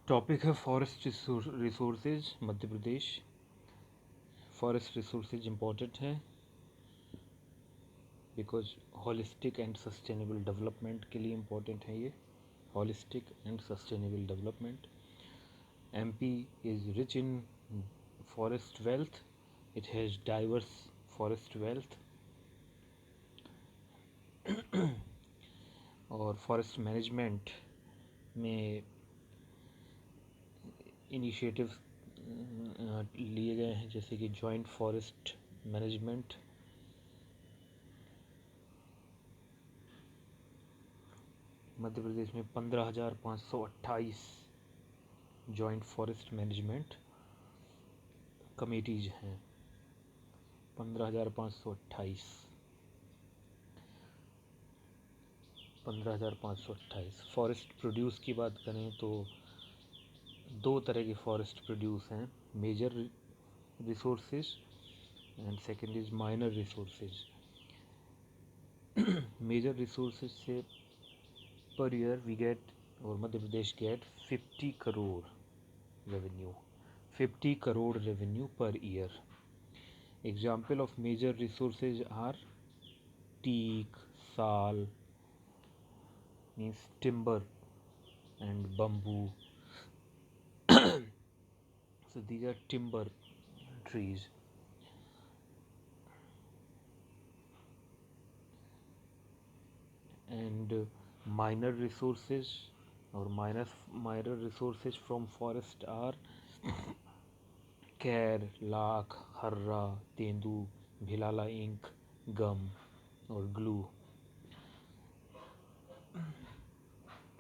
Topic है forest resources Madhya Pradesh. Forest resources important है because holistic and sustainable development के लिए इम्पोर्टेंट है ये। Holistic and sustainable development. MP is rich in forest wealth. It has diverse forest wealth और forest management में initiatives लिए गए हैं, जैसे कि joint forest management, Madhya Pradesh में 15,528 जॉइंट फॉरेस्ट मैनेजमेंट कमेटीज हैं। 15,528 फॉरेस्ट प्रोड्यूस की बात करें तो दो तरह के फॉरेस्ट प्रोड्यूस हैं, major resources and second is minor resources. Major resources से पर ईयर वी गेट, और Madhya Pradesh get 50 crore revenue, 50 crore revenue per year. Example of major resources are teak, sal, means timber and bamboo. So these are timber trees. And minor resources or minor resources from forest are care, lakh, harra, tendu, bhilala ink, gum or glue.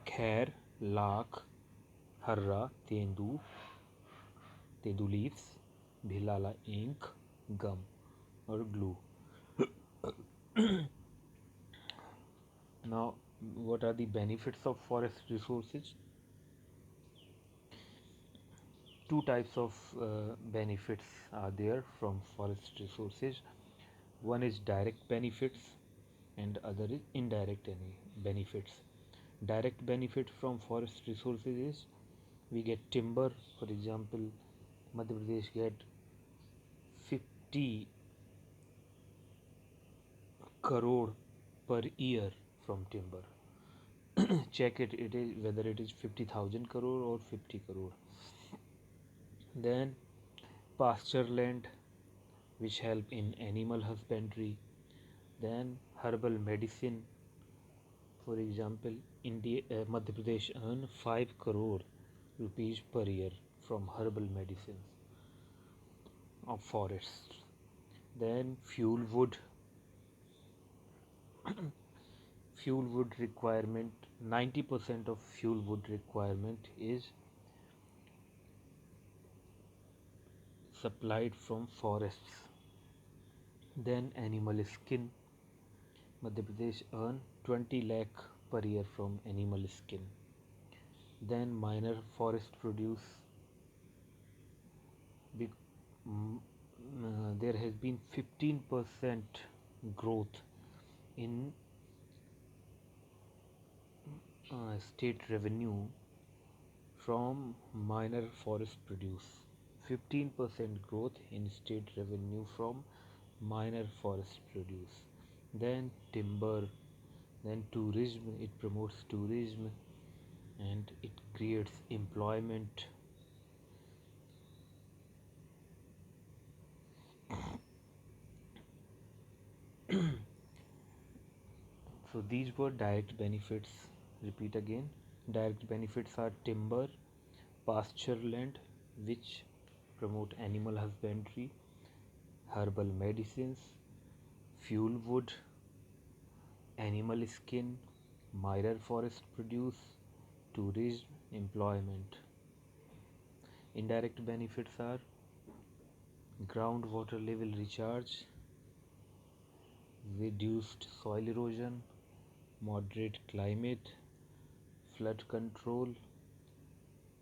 Khair, lakh, harra, tendu leaves, bhilala ink, gum or glue. Now, what are the benefits of forest resources? Two types of benefits are there from forest resources. One is direct benefits and other is indirect benefits. Direct benefit from forest resources is we get timber. For example, Madhya Pradesh get 50 crore per year from timber. Check it is whether it is 50,000 crore or 50 crore. Then pasture land, which help in animal husbandry. Then herbal medicine. For example, Madhya Pradesh earn 5 crore rupees per year from herbal medicines of forests. Then fuel wood. Fuel wood requirement, 90% of fuel wood requirement is supplied from forests. Then animal skin. Madhya Pradesh earn 20 lakh per year from animal skin. Then minor forest produce. There has been 15% growth in state revenue from minor forest produce. 15% growth in state revenue from minor forest produce. Then timber, then tourism, it promotes tourism and it creates employment. So these were direct benefits. Repeat again. Direct benefits are timber, pasture land, which promote animal husbandry, herbal medicines, fuel wood, animal skin, minor forest produce, tourism, employment. Indirect benefits are groundwater level recharge, reduced soil erosion, moderate climate, flood control,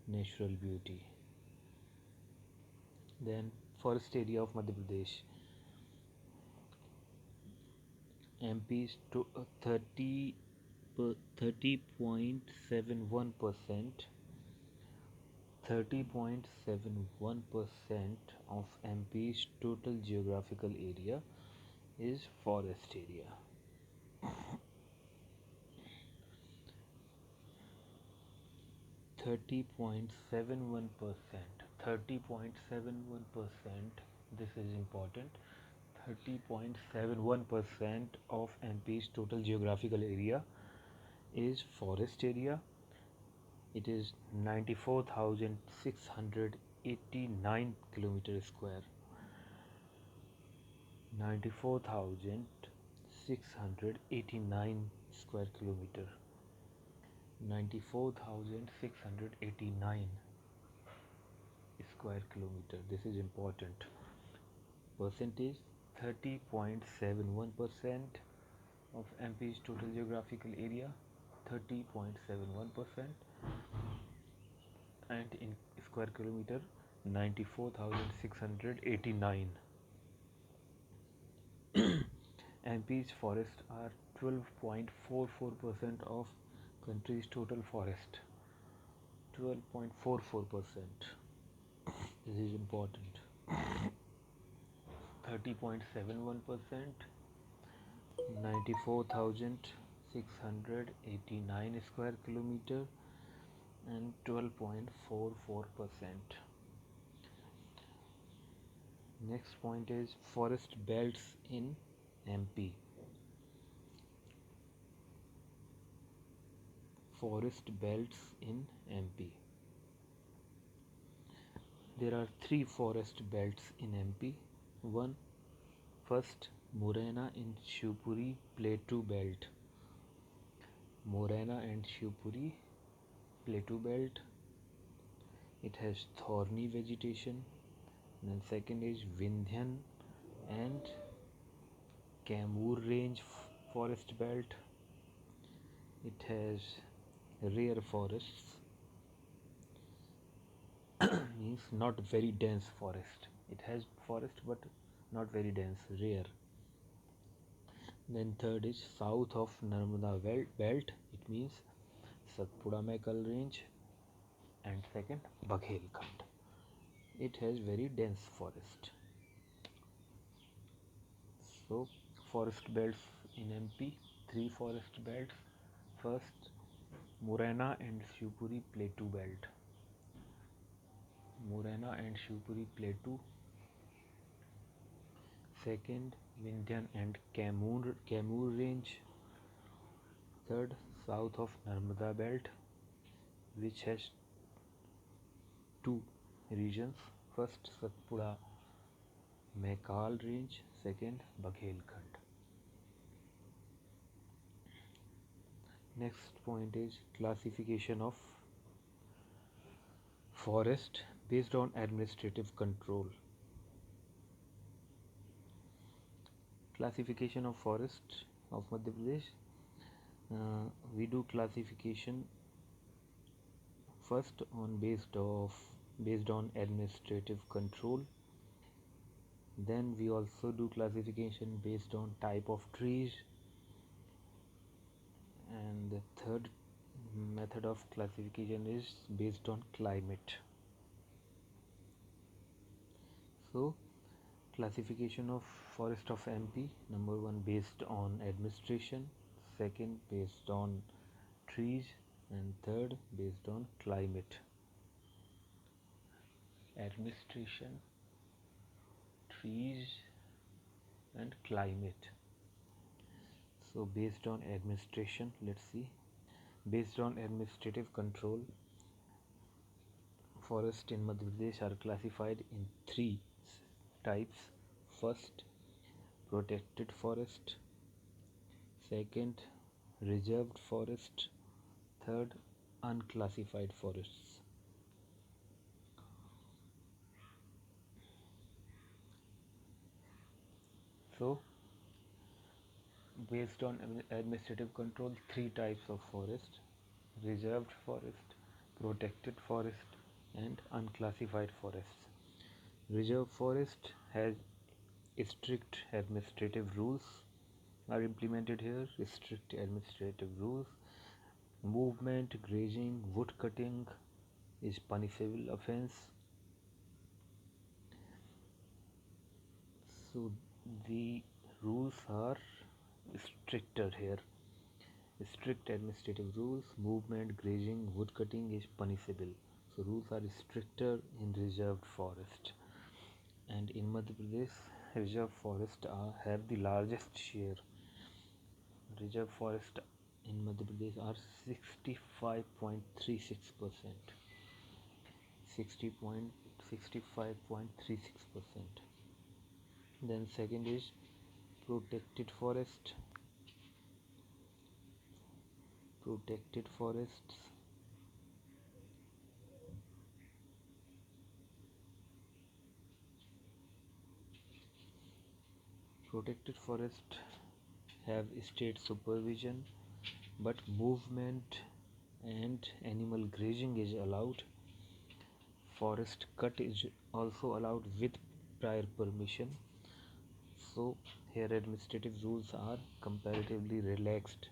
natural beauty. Then forest area of Madhya Pradesh. MP is to 30.71%, 30.71% of MP's total geographical area is forest area. 30.71%. 30.71%. This is important. 30.71% of MP's total geographical area is forest area. It is 94,689 kilometer square. 94,689 square kilometer. 94,689 square kilometer. This is important. Percentage 30.71% of MP's total geographical area. 30.71%, and in square kilometer 94,689. MP's forests are 12.44% of country's total forest. 12.44%. This is important. 30.71%, 94,689 square kilometer, and 12.44%. Next point is forest belts in MP. Forest belts in MP. There are three forest belts in MP. One, first, Morena and Shivpuri Plateau Belt. Morena and Shivpuri Plateau Belt. It has thorny vegetation. Then second is Vindhyan and Kaimur Range Forest Belt. It has rare forests. Means not very dense forest. It has forest but not very dense, rare. Then third is south of Narmada belt. It means Satpura Maikal Range. And second, Baghelkhand. It has very dense forest. So forest belts in MP, three forest belts. First, Morena and Shivpuri Plateau Belt. Morena and Shivpuri Plateau. Second, Vindhyan and Kaimur Range. Third, south of Narmada Belt, which has two regions. First, Satpura Maikal Range. Second, Baghelkhand. Next point is classification of forest based on administrative control. Classification of forest of Madhya Pradesh. We do classification first on based on administrative control. Then we also do classification based on type of trees, and the third method of classification is based on climate. So classification of forest of MP: number one, based on administration; second, based on trees; and third, based on climate. Administration, trees, and climate. So based on administration, let's see. Based on administrative control, forests in Madhya Pradesh are classified in three types. First, protected forest; second, reserved forest; third, unclassified forests. So based on administrative control, three types of forest: reserved forest, protected forest, and unclassified forests. Reserve forest has strict administrative rules are implemented here. Strict administrative rules: movement, grazing, wood cutting is punishable offense. So the rules are stricter here. Strict administrative rules, movement, grazing, wood cutting is punishable. So rules are stricter in reserved forest. And in Madhya Pradesh, reserve forest have the largest share. Reserve forest in Madhya Pradesh are 65.36%. 65.36%. Then second is protected forest. Protected forests. Protected forest have state supervision, but movement and animal grazing is allowed. Forest cut is also allowed with prior permission. So here administrative rules are comparatively relaxed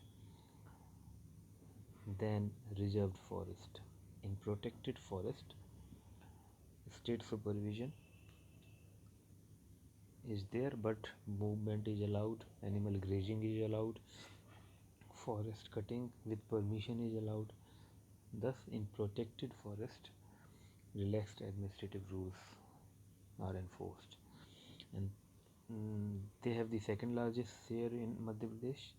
than reserved forest. In protected forest, state supervision is there, but movement is allowed, animal grazing is allowed, forest cutting with permission is allowed. Thus, in protected forest, relaxed administrative rules are enforced, and they have the second largest share in Madhya Pradesh.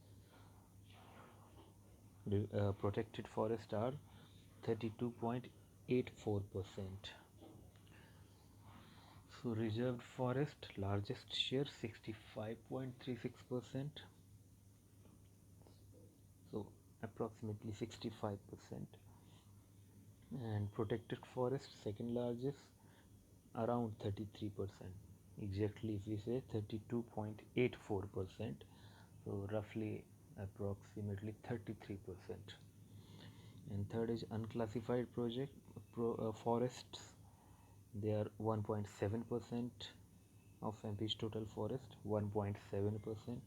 Protected forest are 32.84%. So reserved forest largest share 65.36%. So approximately 65%. And protected forest second largest around 33%. Exactly if we say 32.84%. So roughly approximately 33%. And third is unclassified forests. They are 1.7% of MP's total forest. 1.7%.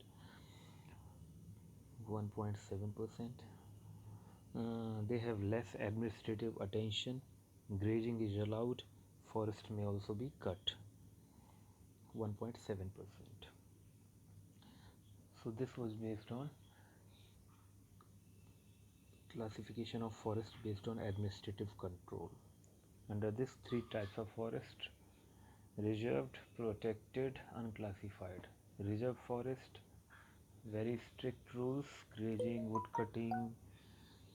1.7%. They have less administrative attention. Grazing is allowed. Forest may also be cut. 1.7%. So this was based on classification of forest based on administrative control. Under this, three types of forest: reserved, protected, unclassified. Reserved forest, very strict rules: grazing, wood cutting,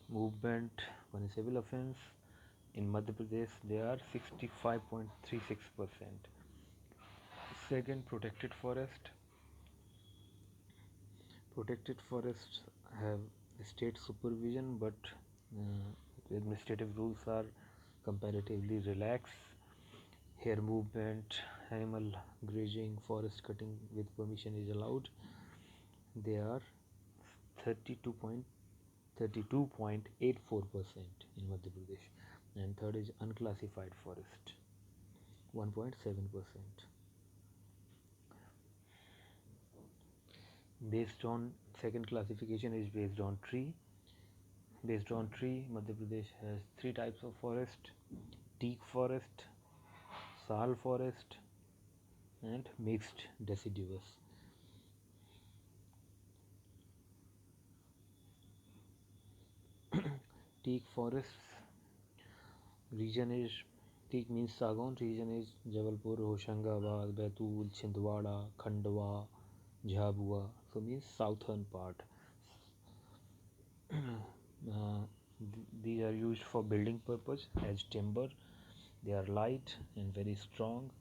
movement, punishable offense. In Madhya Pradesh, they are 65.36%. Second, protected forest. Protected forests have state supervision, but administrative rules are comparatively relaxed. Here, movement, animal grazing, forest cutting with permission is allowed. They are 32.84% in Madhya Pradesh. And third is unclassified forest, 1.7%. Based on second classification is based on tree. Based on tree, Madhya Pradesh has three types of forest: teak forest, sal forest, and mixed deciduous. Teak forests region is, teak means sagon, region is Jabalpur, Hoshangabad, Baitul, Chhindwara, Khandwa, Jhabua, so means southern part. These are used for building purpose as timber. They are light and very strong.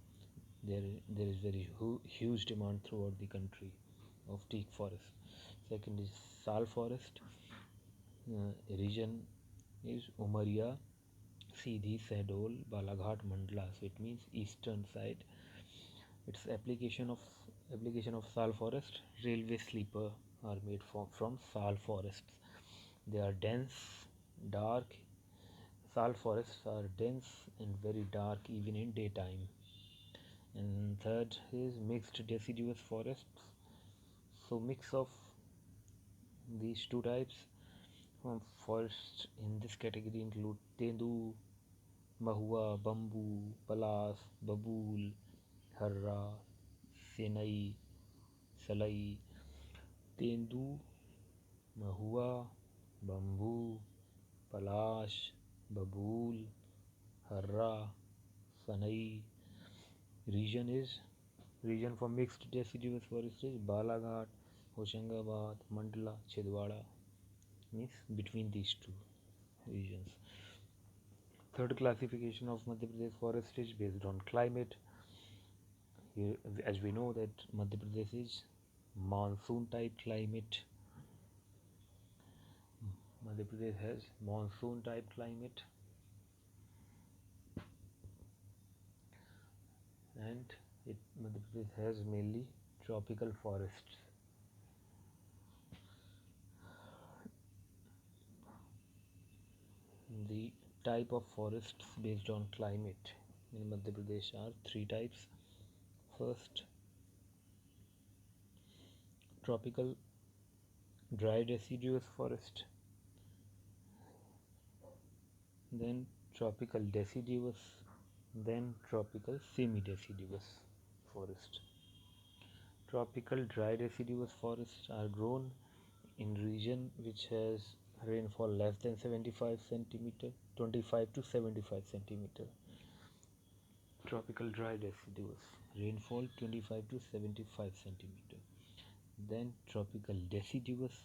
There is very huge demand throughout the country of teak forest. Second is sal forest. Region is Umaria, Seedhi, Sahdol, Balaghat, Mandla. So it means eastern side. Its application of sal forest. Railway sleeper are made from sal forests. They are dense, dark. Sal forests are dense and very dark even in daytime. And third is mixed deciduous forests. So mix of these two types. Forests in this category include Tendu, mahua, bamboo, palas, babool, harra, senai, salai, tendu, mahua, bamboo, palash, babool, harra, sanai. Region for mixed deciduous forest is Balaghat, Hoshangabad, Mandla, Chhindwara, means between these two regions. Third classification of Madhya Pradesh forest is based on climate. Here, as we know that Madhya Pradesh is monsoon type climate. Madhya Pradesh has monsoon type climate, and Madhya Pradesh has mainly tropical forests. The type of forests based on climate in Madhya Pradesh are three types. First, tropical dry deciduous forest, then tropical deciduous, then tropical semi-deciduous forest. Tropical dry deciduous forests are grown in region which has rainfall less than 75 centimeter, 25 to 75 centimeter. Tropical dry deciduous, rainfall 25 to 75 centimeter. Then tropical deciduous,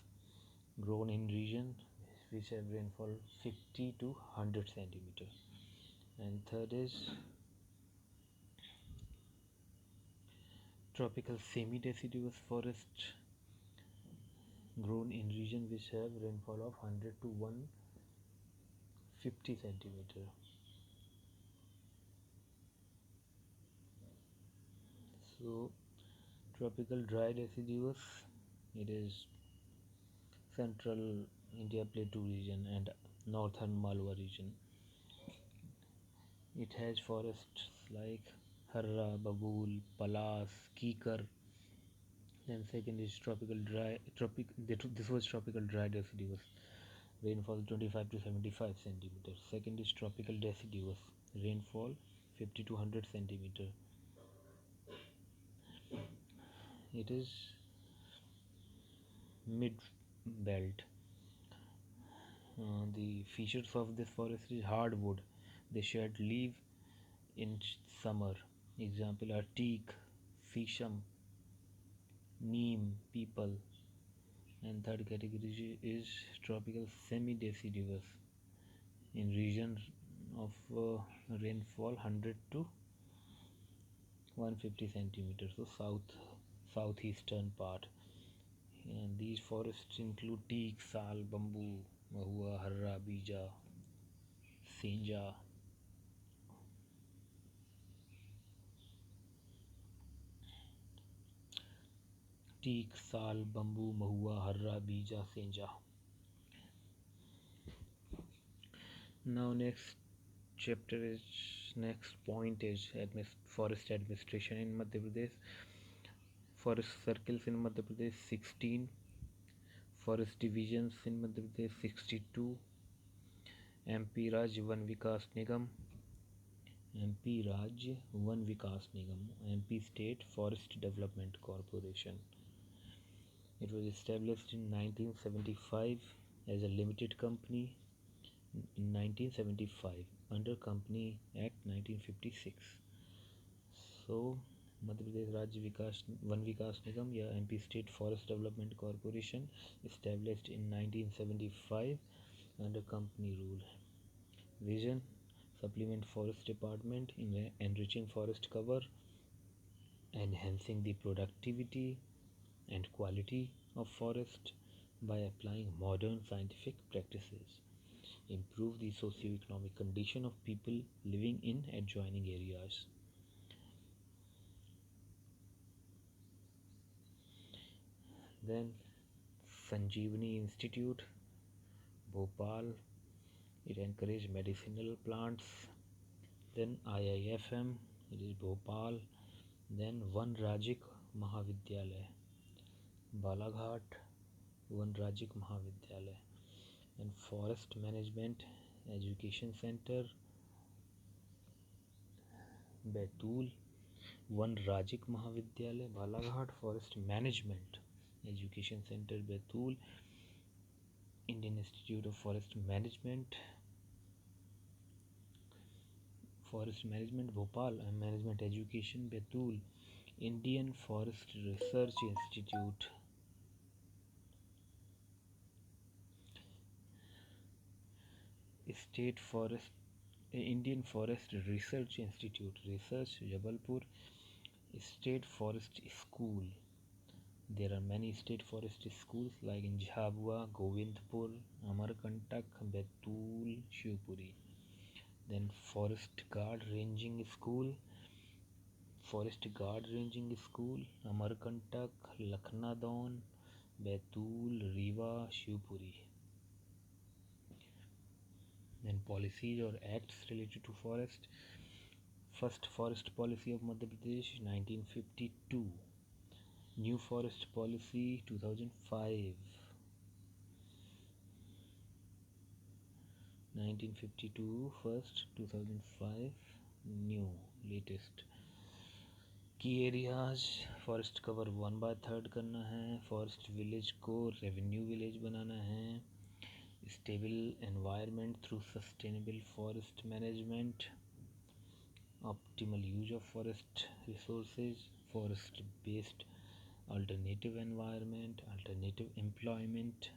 grown in region which have rainfall 50 to 100 centimeter. And third is tropical semi-deciduous forest, grown in region which have rainfall of 100 to 150 centimeter. So tropical dry deciduous, it is central India plateau region and northern Malwa region. It has forests like Harra, Babool, Palas, Kikar. Then second is tropical dry this was tropical dry deciduous, rainfall 25 to 75 centimeters. Second is tropical deciduous, rainfall 50 to 100 centimeter. It is mid belt. The features of this forest is hardwood. They shed leaf in summer. Example are teak, shisham, neem, peepal. And third category is tropical semi-deciduous in region of rainfall 100 to 150 centimeters, so southeastern part. And these forests include teak, sal, bamboo, mahua, harra, bija, senja. Teak, sal, bamboo, mahua, harra, bija, senja. Now next point is forest administration in Madhya Pradesh. Forest circles in Madhya Pradesh 16, forest divisions in Madhya Pradesh 62, MP Raj Van Vikas Nigam, MP Raj Van Vikas Nigam, MP State Forest Development Corporation. It was established in 1975 as a limited company in 1975 under Company Act 1956. So Madhya Pradesh Rajya Van Vikas Nigam या MP State Forest Development Corporation established in 1975 under company rule. Vision: supplement forest department in enriching forest cover, enhancing the productivity and quality of forest by applying modern scientific practices, improve the socio-economic condition of people living in adjoining areas. Then Sanjeevani Institute, Bhopal, it encouraged medicinal plants. Then IIFM, it is Bhopal. Then Van Rajik Mahavidyalaya, Balaghat, Van Rajik Mahavidyalaya. And Forest Management Education Center, Betul, वन राजिक महाविद्यालय Balaghat, forest management education centre Betul, Indian institute of forest management Bhopal, management education Betul, Indian forest research institute, state forest Indian forest research institute research Jabalpur, state forest school. There are many state forest schools like in Jhabua, Govindpur, Amarkantak, Betul, Shivpuri. Then Forest Guard Ranging School, Amarkantak, Lakhnadon, Betul, Rewa, Shivpuri. Then policies or acts related to forest. First Forest Policy of Madhya Pradesh 1952. New Forest Policy 2005. 1952 first, 2005 new latest. की areas forest cover 1/3 करना है, forest village को revenue village बनाना है, stable environment through sustainable forest management, optimal use of forest resources, forest based alternative environment, alternative employment,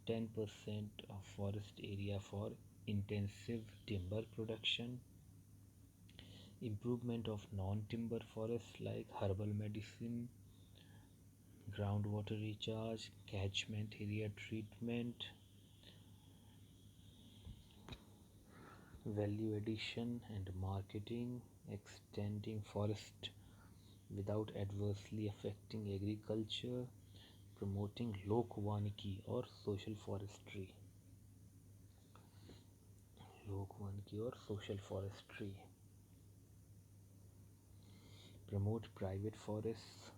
10% of forest area for intensive timber production, improvement of non-timber forests like herbal medicine, groundwater recharge, catchment area treatment, value addition and marketing, extending forest without adversely affecting agriculture, promoting lok waniki or social forestry. Lokwanki or social forestry, promote private forests,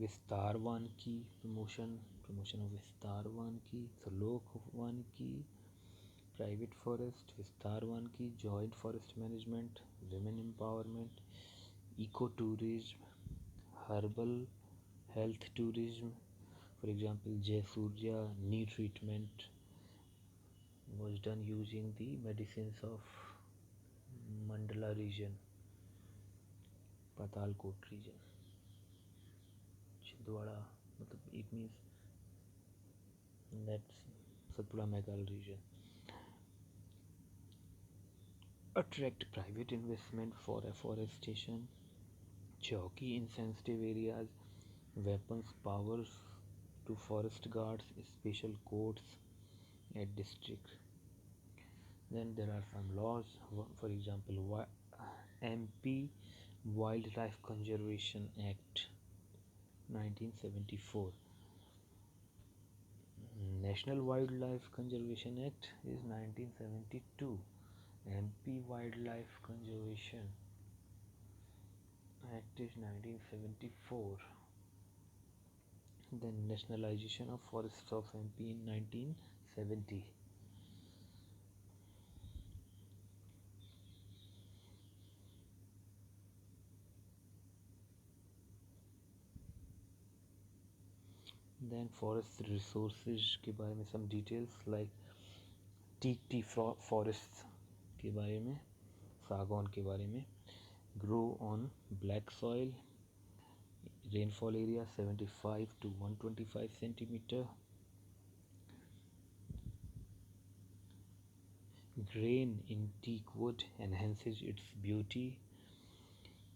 Vistarwanki promotion of Vistarwanki, so Lokwanki, private forest, Vistarwanki, joint forest management, women empowerment, ecotourism, herbal health tourism. For example, Jai Surya knee treatment was done using the medicines of Mandala region, Patalkot region, Chindwara, it means that's Satpura Meghal region. Attract private investment for afforestation, Chowki in sensitive areas, weapons powers to forest guards, special courts at district. Then there are some laws, for example, MP Wildlife Conservation Act 1974. National Wildlife Conservation Act is 1972. MP Wildlife Conservation Act is 1974. Then nationalization of forests of MP in 1970. Then forest resources के बारे में some details like teak tea forests के बारे में, सागौन के बारे में, grow on black soil, rainfall area 75 to 125 centimeter, grain in teak wood enhances its beauty.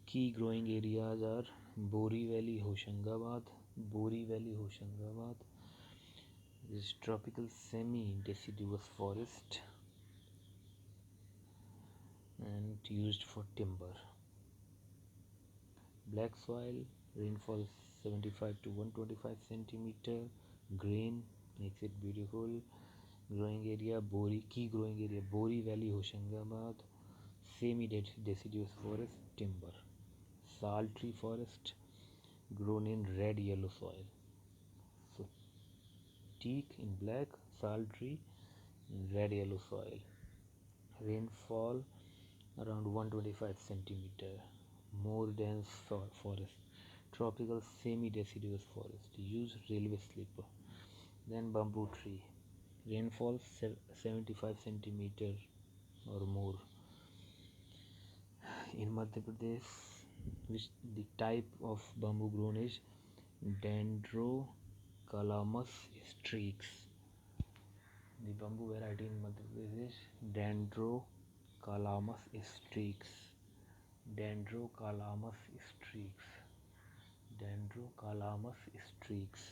Key growing areas are Bori Valley, Hoshangabad. This is tropical semi-deciduous forest and used for timber. Black soil, rainfall 75 to 125 centimeter, grain makes it beautiful. Growing area key growing area Bori Valley, Hoshangabad, semi-deciduous forest, timber. Sal tree forest grown in red yellow soil. So teak in black, sal tree in red yellow soil. Rainfall around 125 centimeter. More dense forest, tropical semi-deciduous forest, use railway slip. Then bamboo tree, rainfall 75 centimeter or more. In Madhya Pradesh, which the type of bamboo grown is Dendrocalamus streaks. The bamboo variety in Madhya Pradesh is Dendrocalamus streaks. Dendrocalamus streaks. Dendrocalamus streaks.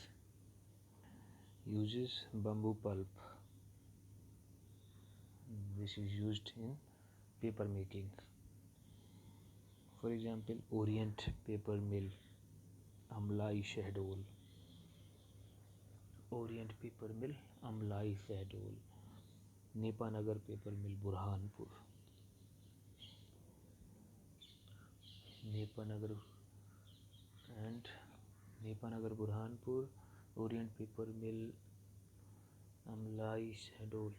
Uses bamboo pulp, which is used in paper making. For example, Orient Paper Mill, Amlai Shahdol. Orient Paper Mill, Amlai Shahdol. Nepanagar Paper Mill, Burhanpur. Nepanagar and Nepanagar, Burhanpur. Orient Paper Mill, Amlai Shahdol.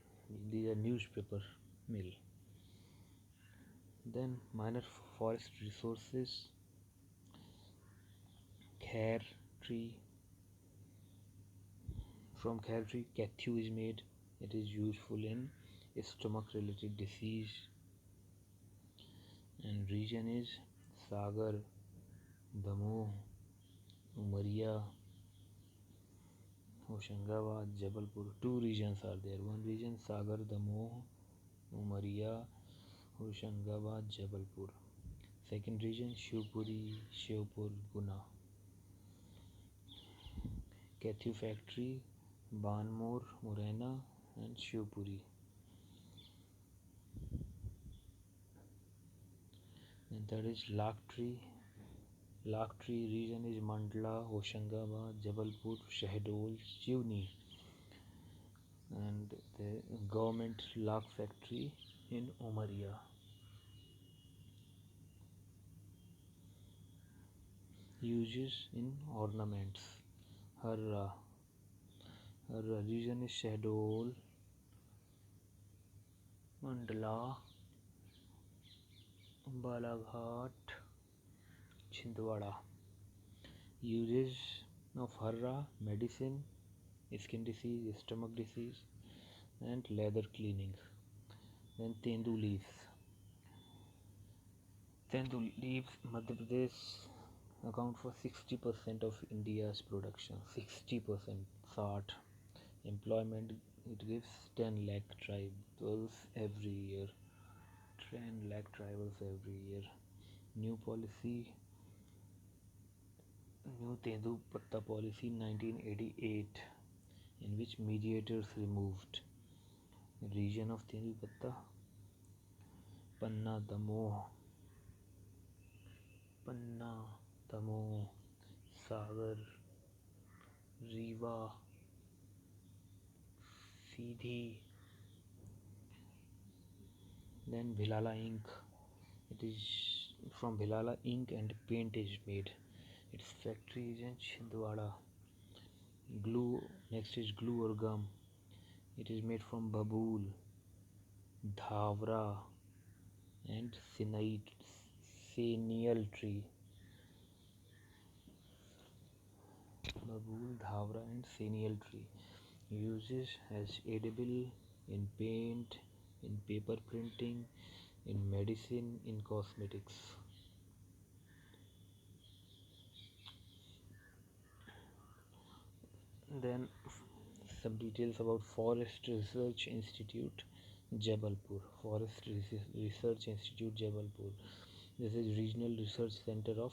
These are newspaper mill. Then minor forest resources, khair tree. From khair tree, kathu is made. It is useful in stomach related disease. And region is Sagar, Damoh, Umaria, Hoshangabad, Jabalpur. Two regions are there. One region Sagar, Damoh, Umaria, Hoshangabad, Jabalpur. Second region Shivpuri, Shivpur, Guna. Kathu factory Banmore, Morena and Shivpuri. And third is Lak tree. Lak tree region is Mandla, Hoshangabad, Jabalpur, Shahdol, Chivni. And the government Lak factory in Umaria. Uses in ornaments. Harra. Harra region is Shahdol, Mandla, Balaghat, Chhindwara. Uses of Harra: medicine, skin disease, stomach disease, and leather cleaning. Then Tendu leaves. Tendu leaves, Madhya Pradesh account for 60% of India's production. 60%, 60. Employment, it gives 10 lakh tribals every year. 10 lakh tribals every year. New policy, new Tendu Patta policy 1988, in which mediators removed. Region of Tendu Patta, Panna, Damoh, Sagar, Rewa, Seedhi. Then Bhilala ink. It is from Bhilala ink and paint is made. Its factory is in Chhindwara. Glue, next is glue or gum. It is made from babool, dhavra and seneal tree. Babool, dhavra and seneal tree. Uses as edible, in paint, in paper printing, in medicine, in cosmetics. Then some details about Forest Research Institute, Jabalpur. Forest Research Institute, Jabalpur. This is Regional Research Center of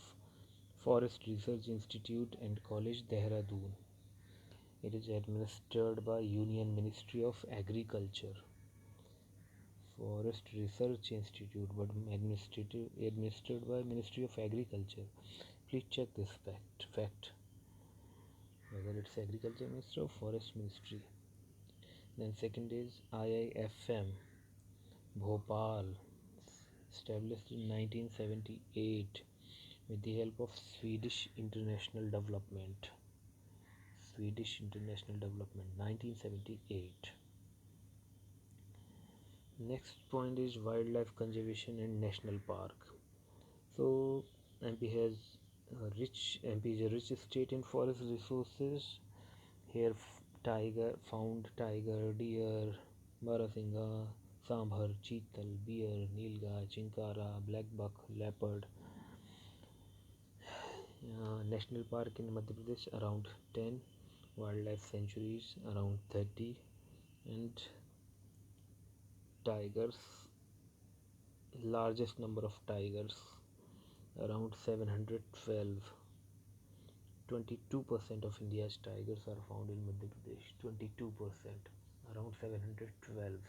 Forest Research Institute and College, Dehradun. It is administered by Union Ministry of Agriculture. Forest Research Institute, but administered by Ministry of Agriculture. Please check this fact whether it's Agriculture Ministry or Forest Ministry. Then second is IIFM Bhopal, established in 1978 with the help of Swedish International Development. Swedish International Development, 1978. Next point is wildlife conservation and national park. So MP is a rich state in forest resources. Here tiger, deer, barasingha, sambar, cheetal, bear, nilgai, chinkara, black buck, leopard. National park in Madhya Pradesh around 10, wildlife sanctuaries around 30, and tigers, largest number of tigers around 712. 22% of India's tigers are found in Madhya Pradesh. 22%, around 712.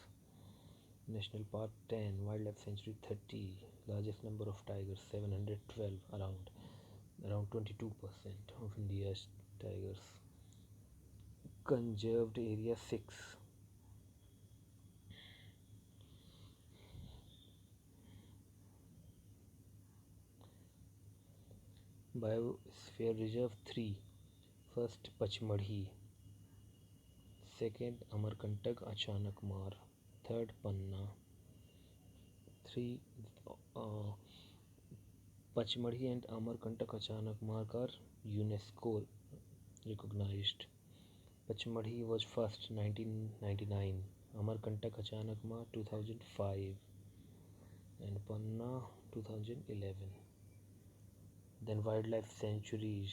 National Park 10, Wildlife Sanctuary 30, largest number of tigers 712, around 22% of India's tigers. Conserved area 6, Biosphere Reserve 3, first Pachmadhi, second Amarkantak Achanak Mar, third Panna, 3 uh, Pachmadhi and Amarkantak Achanak Mark are UNESCO recognized. Pachmadhi was first 1999, Amarkantak Achanak Mar 2005, and Panna 2011. Then wildlife sanctuaries.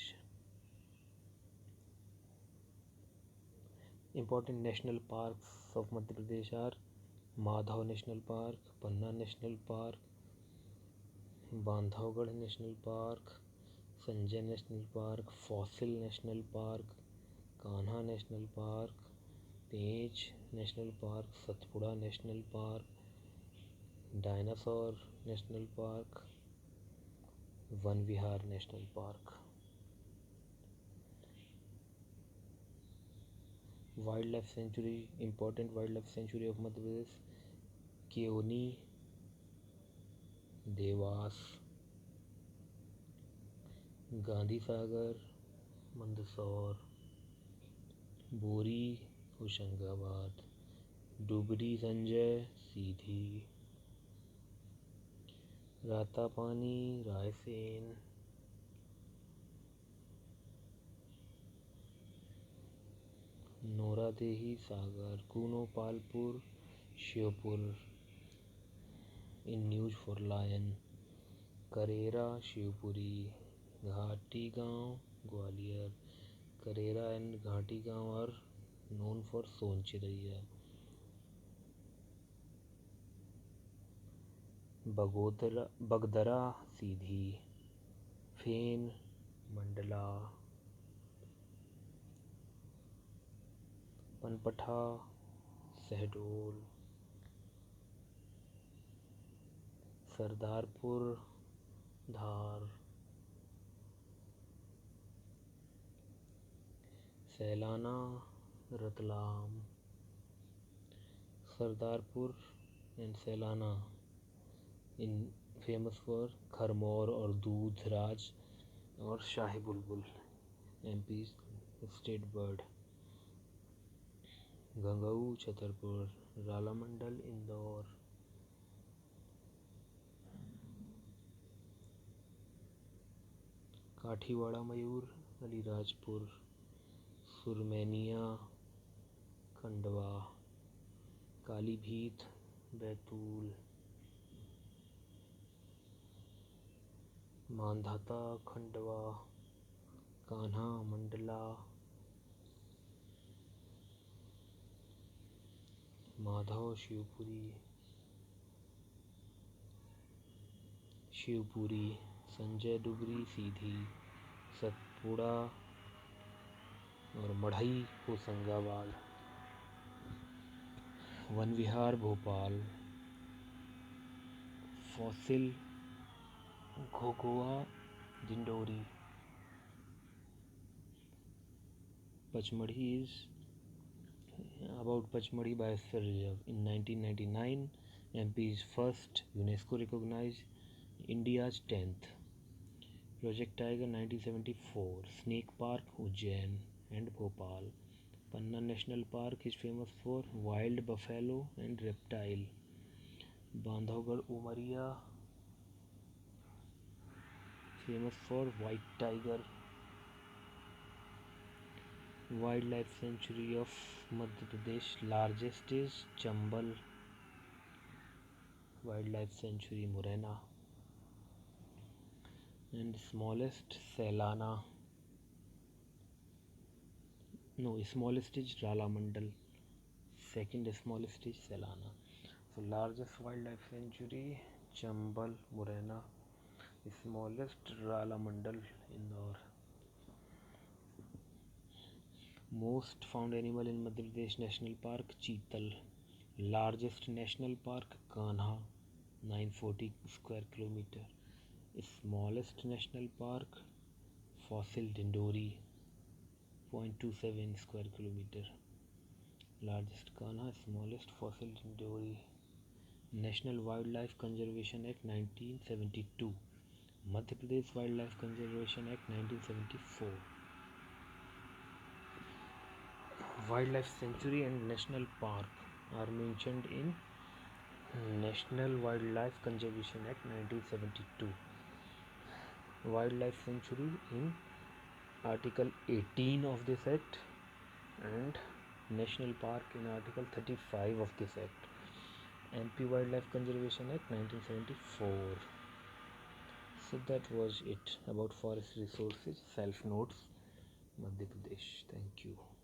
Important national parks of Madhya Pradesh are Madhav National Park, Panna National Park, Bandhavgarh National Park, Sanjay National Park, Fossil National Park, Kanha National Park, Page National Park, Satpura National Park, Dinosaur National Park, Van Vihar National Park. Wildlife sanctuary, important wildlife sanctuary of Madhya Pradesh, Keoni, Devas, Gandhi Sagar, Mandsaur, Bori, Hoshangabad, Dubri Sanjay, Seedhi, Ratapani, Raisen, Noradehi Sagar, Kuno Palpur, Shivpur in News for Lion, Karera, Shivpuri, Ghati Gaon, Gwalior. Karera and Ghati Gaon are known for Son Chiraiya. Bagdara, Seedhi, Fane, Mandala, Panpatha, Sahdol, Sardarpur, Dhar, Sailana, Ratlam, Sardarpur and Sailana in famous for Kharmor or Doodh Raj or Shahi Bulbul, MP's state bird. Gangau, Chhatarpur, Ralamandal, Indore, Kathiwada Mayur, Alirajpur, Surmenia, Khandwa, Kalibheet, Baitul, Mandhata, Khandwa, Kanha, Mandala, Madhav, Shivpuri, Sanjay Dubri, Seedhi, Satpura और Madhai Hoshangabad, Van Vihar Bhopal, fossil Ghoghua Dindori. Pachmadhi is about Pachmadhi Biosphere Reserve. In 1999, MP is first UNESCO recognized, India's 10th. Project Tiger 1974, Snake Park Ujjain and Bhopal. Panna National Park is famous for wild buffalo and reptile. Bandhavgarh Umaria, famous for white tiger. Wildlife sanctuary of Madhya Pradesh, largest is Chambal Wildlife Sanctuary, Morena, and smallest Selana. No, smallest is Ralamandal. Second smallest is Selana. So largest wildlife sanctuary Chambal, Morena. Smallest Ralamandal Indore. Most found animal in Madhya Pradesh National Park Cheetal. Largest national park Kanha, 940 square kilometer. Smallest national park Fossil Dindori, 0.27 square kilometer. Largest Kanha, smallest Fossil Dindori. National Wildlife Conservation Act 1972. Madhya Pradesh Wildlife Conservation Act 1974. Wildlife Sanctuary and National Park are mentioned in National Wildlife Conservation Act 1972. Wildlife Sanctuary in Article 18 of this Act, and National Park in Article 35 of this Act. MP Wildlife Conservation Act 1974. So that was it about forest resources, self notes, Madhya Pradesh. Thank you.